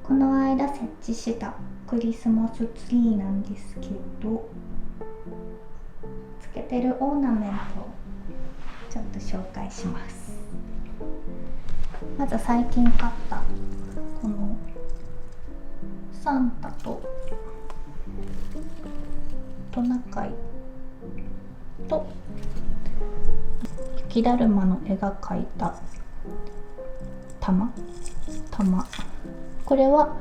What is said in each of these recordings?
この間設置したクリスマスツリーなんですけど、つけてるオーナメントちょっとと紹介します。まず最近買ったこのサンタとトナカイと雪だるまの絵が描いた玉。これは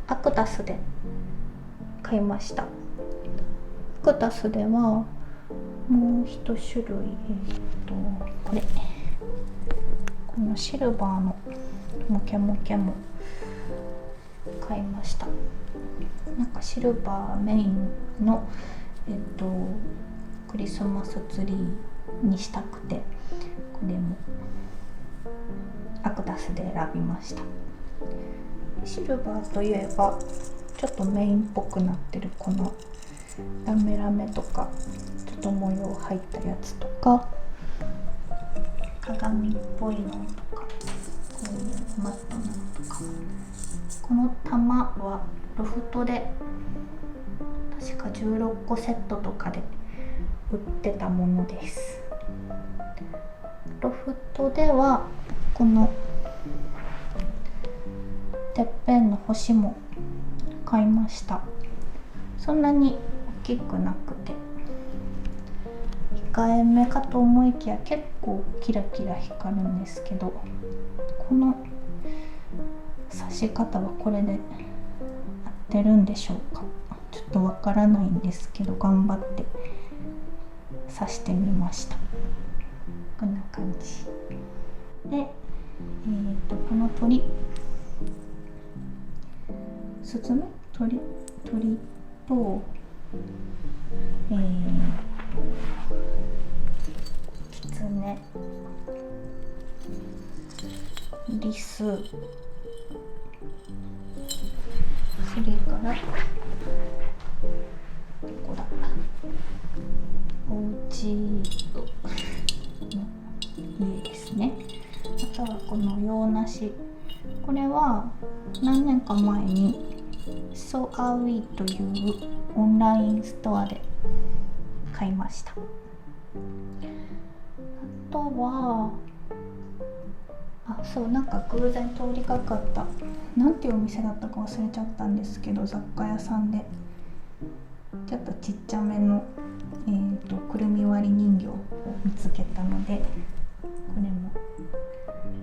アクタスで買いました。アクタスではもう一種類このシルバーのモケモケも買いました。なんかシルバーメインのクリスマスツリーにしたくて、これもアクタスで選びました。シルバーといえばちょっとメインっぽくなってるこのラメラメとかちょっと模様入ったやつとか、鏡っぽいのとか、こういうマットなのとか。この玉はロフトで確か16個セットとかで売ってたものです。ロフトではこのてっぺんの星も買いました。そんなに大きくなくて控えめかと思いきや結構キラキラ光るんですけど、この刺し方はこれで合ってるんでしょうか。ちょっとわからないんですけど頑張って刺してみました。こんな感じで、この鳥スズメ鳥とキツネ、リス、それからどこだ、おうちの家ですね。あとはこの洋梨、これは何年か前にSo Are We というオンラインストアで買いました。あとはそう、なんか偶然通りかかったなんていうお店だったか忘れちゃったんですけど、雑貨屋さんでちょっとちっちゃめの、くるみ割り人形を見つけたのでこれも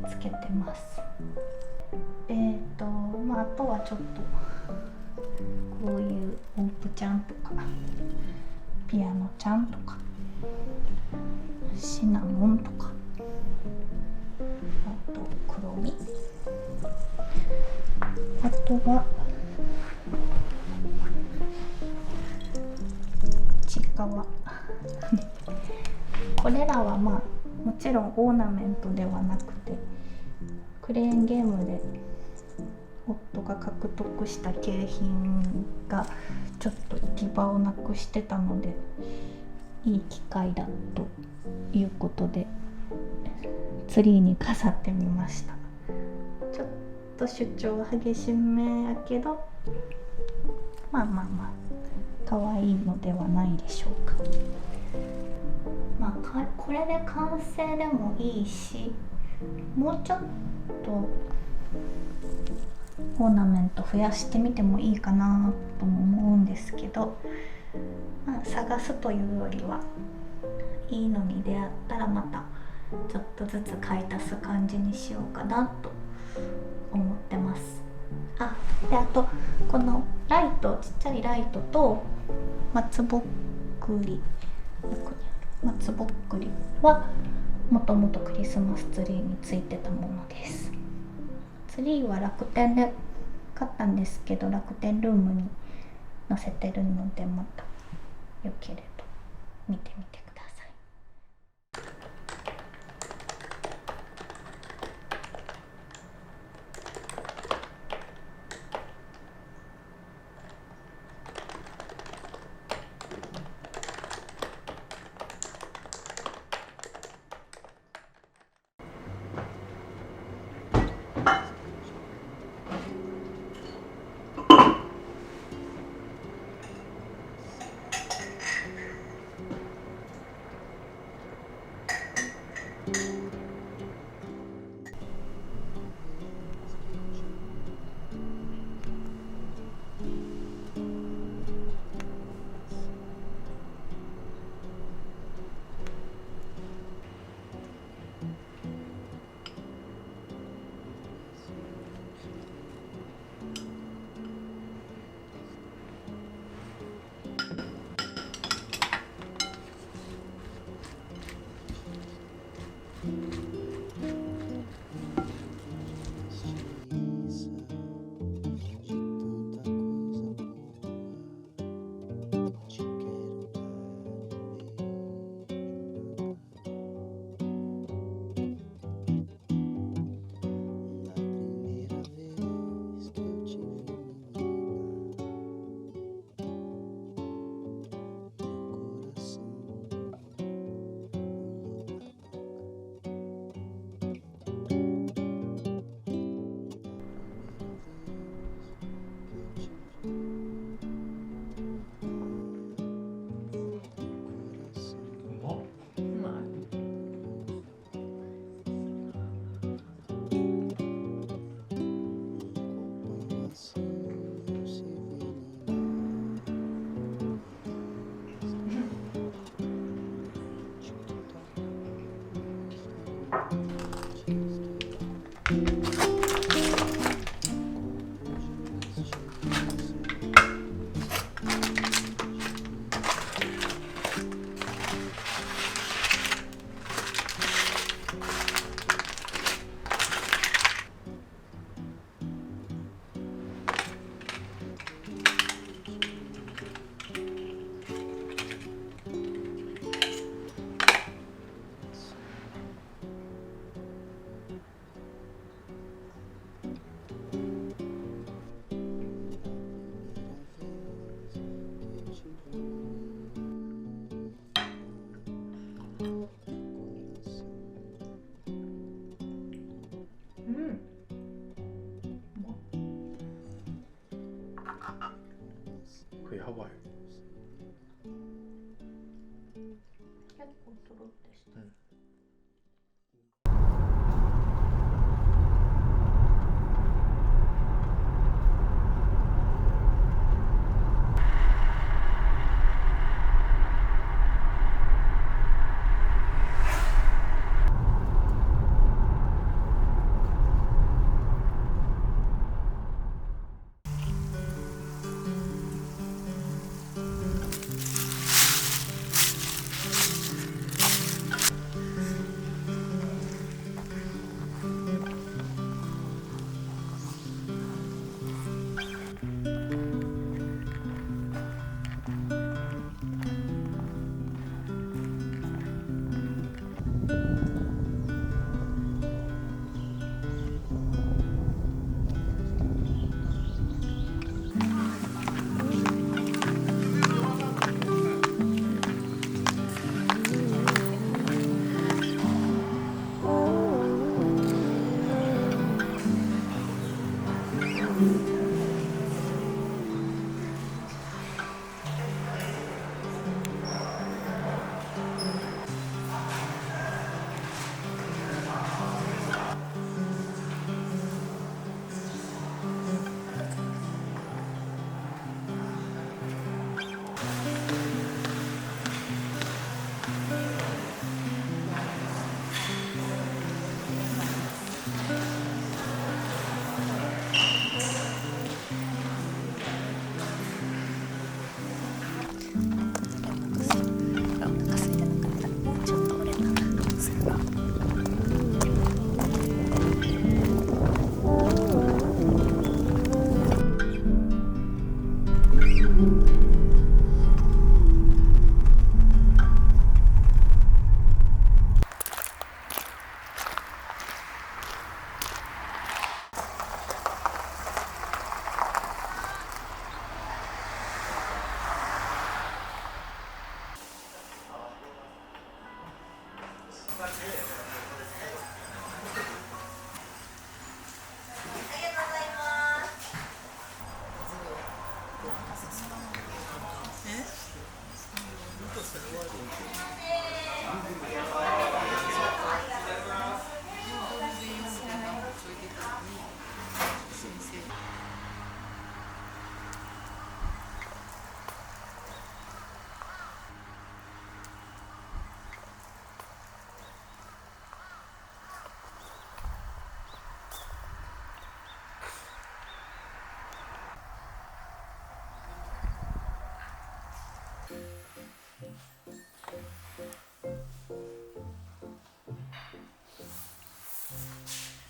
つけてます。あとはちょっとこういう音符ちゃんとかピアノちゃんとかシナモンとか、あと黒み、あとはちかわこれらはもちろんオーナメントではなくてクレーンゲームで夫が獲得した景品がちょっと行き場をなくしてたのでいい機会だということでツリーに飾ってみました。ちょっと主張激しめやけどまあ可愛いのではないでしょうか。これで完成でもいいし、もうちょっとオーナメント増やしてみてもいいかなとも思うんですけど、探すというよりはいいのに出会ったらまたちょっとずつ買い足す感じにしようかなと思ってます。であとこのライト、ちっちゃいライトと松ぼっくりはもともとクリスマスツリーについてたものです。ツリーは楽天で買ったんですけど、楽天ルームに載せてるのでまたよければ見てみてください。ばい。結構とろってした。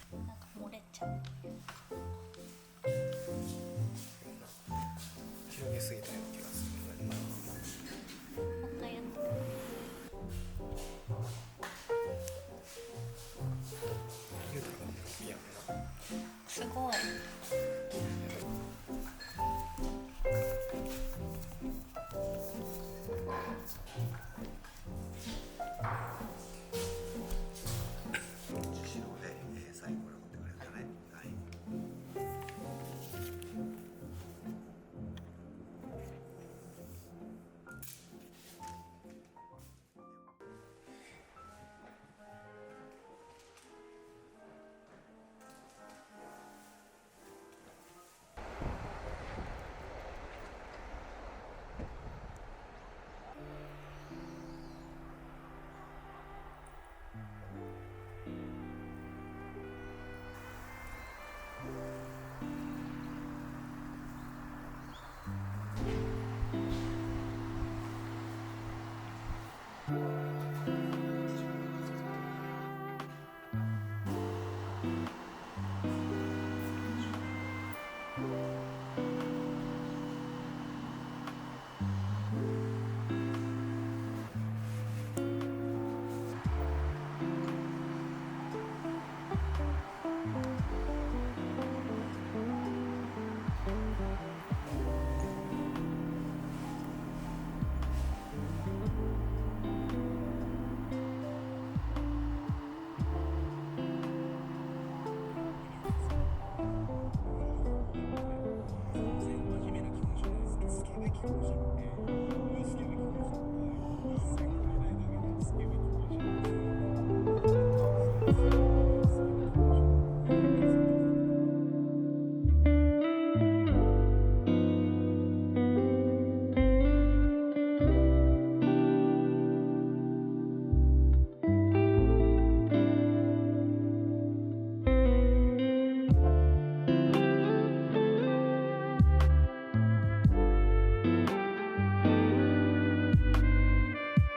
なんか漏れちゃう。広げすぎたような気がするね。もう一回やって言うたらいいやんな。すごい。う